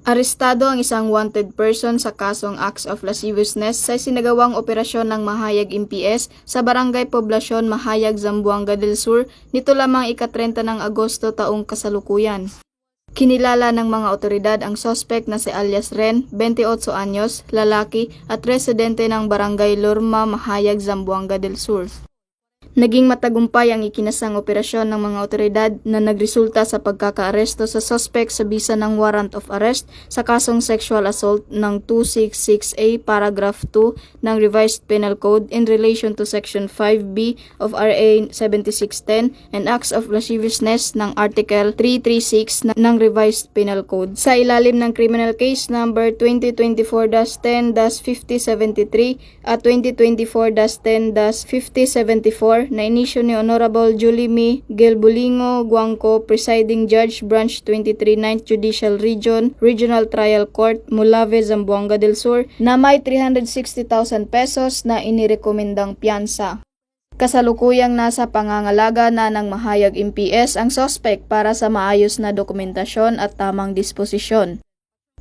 Arestado ang isang wanted person sa kasong acts of lasciviousness sa sinagawang operasyon ng Mahayag MPS sa Barangay Poblasyon Mahayag, Zamboanga del Sur nito lamang ika-30 ng Agosto taong kasalukuyan. Kinilala ng mga otoridad ang suspect na si alias Ren, 28 anyos, lalaki at residente ng Barangay Lorma, Mahayag, Zamboanga del Sur. Naging matagumpay ang ikinasang operasyon ng mga otoridad na nagresulta sa pagkakaaresto sa suspect sa bisa ng warrant of arrest sa kasong sexual assault ng 266A paragraph 2 ng Revised Penal Code in relation to Section 5B of RA 7610 and acts of lasciviousness ng Article 336 ng Revised Penal Code sa ilalim ng Criminal Case Number 2024-10-5073 at 2024-10-5074 na inisyo ni Honorable Julie Mi Gelbulingo Guangco, Presiding Judge, Branch 23 9th Judicial Region, Regional Trial Court, Mulave, Zamboanga del Sur na may 360,000 pesos na inirekomendang piyansa. Kasalukuyang nasa pangangalaga na ng Mahayag MPS ang suspect para sa maayos na dokumentasyon at tamang disposisyon.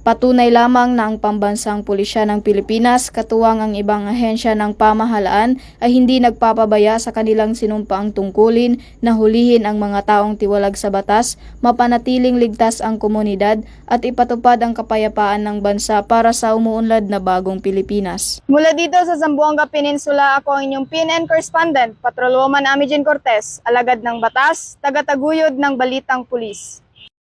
Patunay lamang na ang pambansang pulisya ng Pilipinas, katuwang ang ibang ahensya ng pamahalaan ay hindi nagpapabaya sa kanilang sinumpaang tungkulin na hulihin ang mga taong tiwalag sa batas, mapanatiling ligtas ang komunidad at ipatupad ang kapayapaan ng bansa para sa umuunlad na bagong Pilipinas. Mula dito sa Zamboanga Peninsula, ako ang inyong PNN correspondent, Patrolwoman Amy Jean Cortez, alagad ng batas, tagataguyod ng balitang pulis.